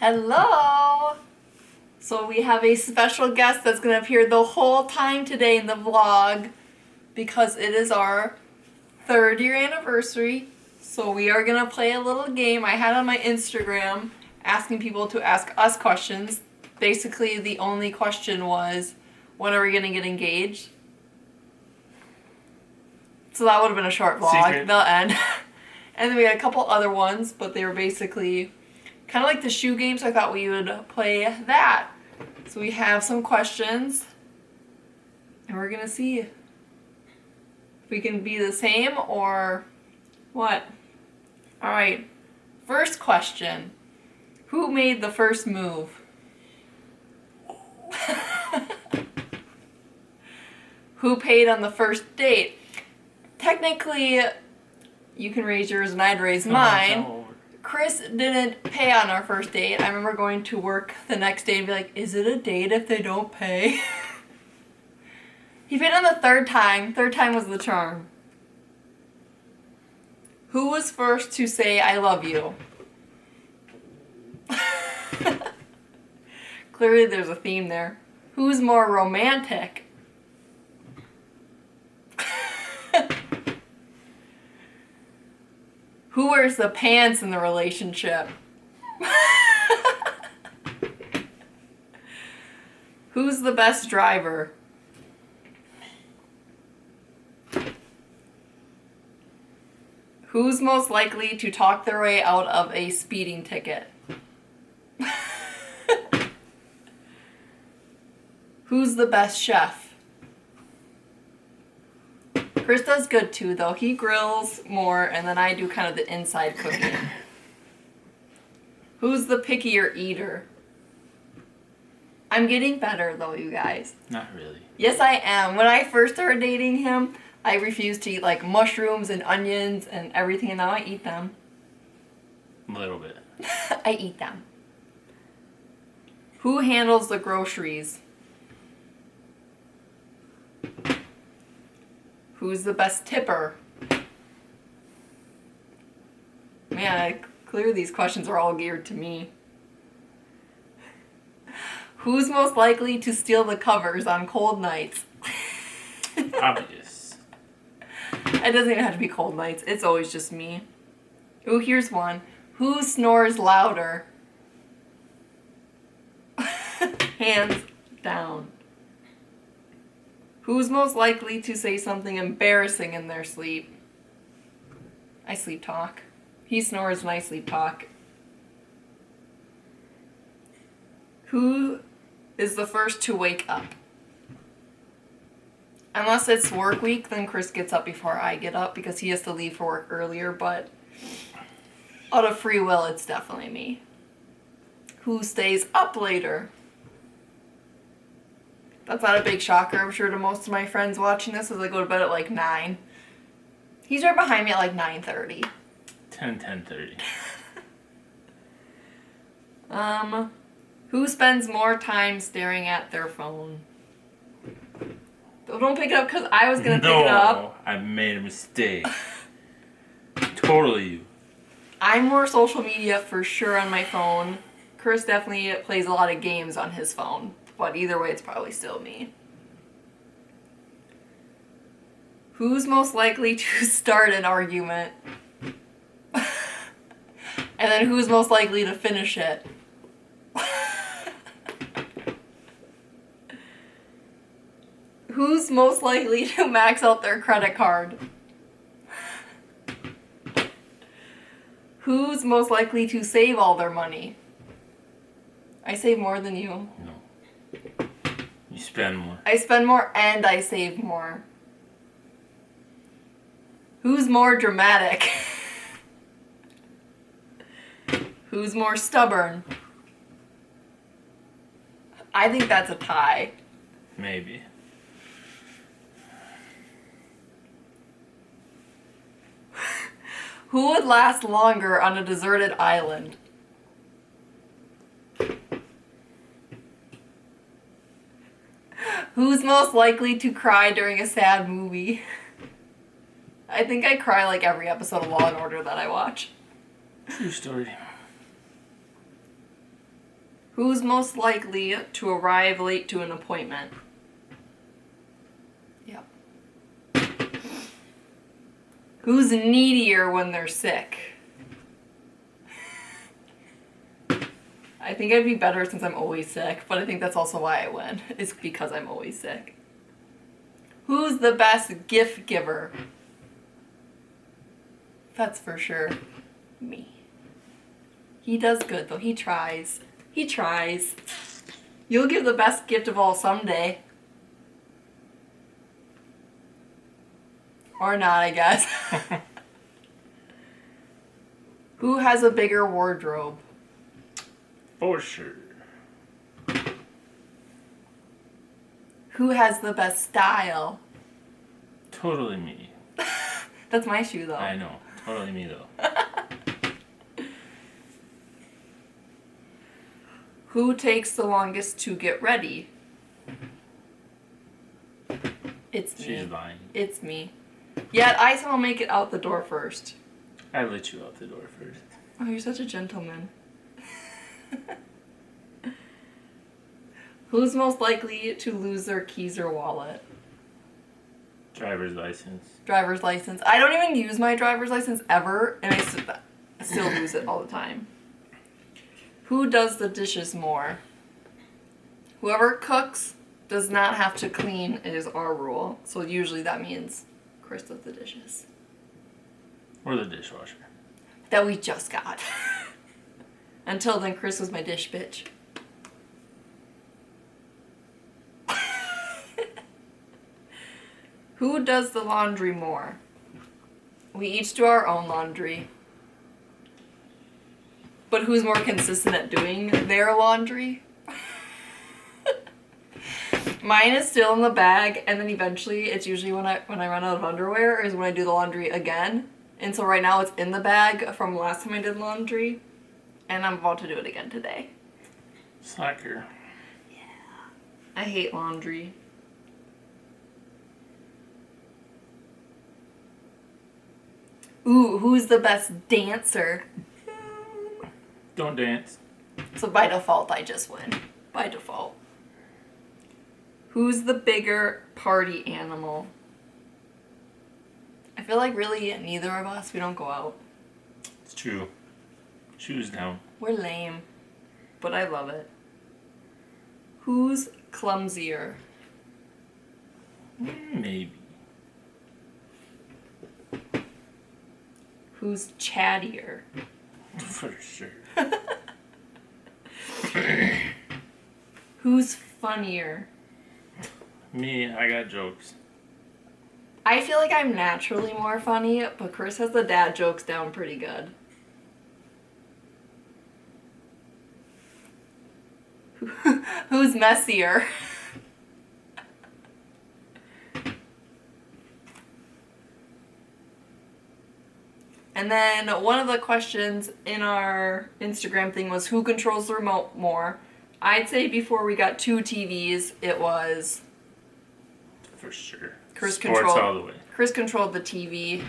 Hello! So we have a special guest that's going to appear the whole time today in the vlog because it is our 3rd year anniversary. So we are going to play a little game I had on my Instagram asking people to ask us questions. Basically, the only question was, when are we going to get engaged? So that would have been a short vlog. Secret. They'll end. And then we had a couple other ones, but they were basically kind of like the shoe game, so I thought we would play that. So we have some questions, and we're gonna see if we can be the same or what. Alright, first question. Who made the first move? Who paid on the first date? Technically, you can raise yours and I'd raise mine. Chris didn't pay on our first date. I remember going to work the next day and be like, is it a date if they don't pay? He paid on the 3rd time. 3rd time was the charm. Who was first to say I love you? Clearly there's a theme there. Who's more romantic? Who wears the pants in the relationship? Who's the best driver? Who's most likely to talk their way out of a speeding ticket? Who's the best chef? Chris does good too, though. He grills more, and then I do kind of the inside cooking. Who's the pickier eater? I'm getting better, though, you guys. Not really. Yes, I am. When I first started dating him, I refused to eat, like, mushrooms and onions and everything, and now I eat them. A little bit. I eat them. Who handles the groceries? Who's the best tipper? Man, clearly these questions are all geared to me. Who's most likely to steal the covers on cold nights? Obvious. It doesn't even have to be cold nights. It's always just me. Ooh, here's one. Who snores louder? Hands down. Who's most likely to say something embarrassing in their sleep? I sleep talk. He snores and I sleep talk. Who is the first to wake up? Unless it's work week, then Chris gets up before I get up because he has to leave for work earlier, but out of free will, it's definitely me. Who stays up later? That's not a big shocker, I'm sure, to most of my friends watching this, as I go to bed at like 9. He's right behind me at like 9:30. 10:30. Who spends more time staring at their phone? Don't pick it up because I was going to pick it up. No, I made a mistake. Totally you. I'm more social media for sure on my phone. Chris definitely plays a lot of games on his phone. But either way, it's probably still me. Who's most likely to start an argument? And then who's most likely to finish it? Who's most likely to max out their credit card? Who's most likely to save all their money? I save more than you. No. You spend more. I spend more and I save more. Who's more dramatic? Who's more stubborn? I think that's a tie. Maybe. Who would last longer on a deserted island? Who's most likely to cry during a sad movie? I think I cry like every episode of Law and Order that I watch. True story. Who's most likely to arrive late to an appointment? Yep. Who's needier when they're sick? I think I'd be better since I'm always sick, but I think that's also why I win. It's because I'm always sick. Who's the best gift giver? That's for sure me. He does good though. He tries. He tries. You'll give the best gift of all someday. Or not, I guess. Who has a bigger wardrobe? For sure. Who has the best style? Totally me. That's my shoe though. I know. Totally me though. Who takes the longest to get ready? It's me. She's lying. It's me. Yet I somehow make it out the door first. I let you out the door first. Oh, you're such a gentleman. Who's most likely to lose their keys or wallet? Driver's license. Driver's license. I don't even use my driver's license ever, and I still lose it all the time. Who does the dishes more? Whoever cooks does not have to clean is our rule. So usually that means Chris does the dishes. Or the dishwasher. That we just got. Until then, Chris was my dish bitch. Who does the laundry more? We each do our own laundry. But who's more consistent at doing their laundry? Mine is still in the bag, and then eventually it's usually when I run out of underwear is when I do the laundry again. And so right now it's in the bag from last time I did laundry, and I'm about to do it again today. Slacker. Yeah. I hate laundry. Ooh, who's the best dancer? Don't dance. So by default, I just win. By default. Who's the bigger party animal? I feel like really neither of us, we don't go out. It's true. Shoes down. We're lame. But I love it. Who's clumsier? Maybe. Who's chattier? For sure. Who's funnier? Me, I got jokes. I feel like I'm naturally more funny, but Chris has the dad jokes down pretty good. Who's messier? And then one of the questions in our Instagram thing was who controls the remote more? I'd say before we got 2 TVs, it was For sure. Chris Sports controlled. all the way. Chris controlled the TV.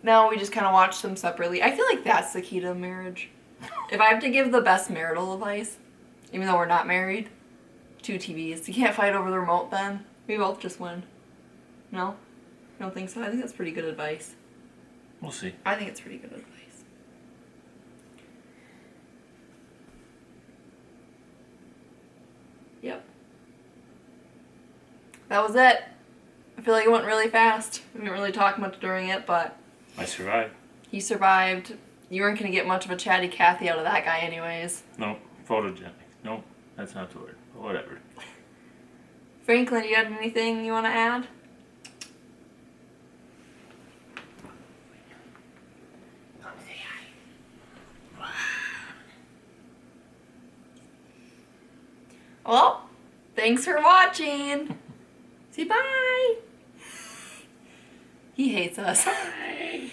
Now we just kind of watch them separately. I feel like that's the key to marriage. If I have to give the best marital advice, even though we're not married, 2 TVs. You can't fight over the remote then. We both just win. No? You don't think so? I think that's pretty good advice. We'll see. I think it's pretty good advice. Yep. That was it. I feel like it went really fast. We didn't really talk much during it, but I survived. he survived. You weren't going to get much of a chatty Cathy out of that guy anyways. Nope. Photogenic. Nope. That's not the word. But whatever. Franklin, you got anything you want to add? Well, thanks for watching. Say bye. He hates us. Bye.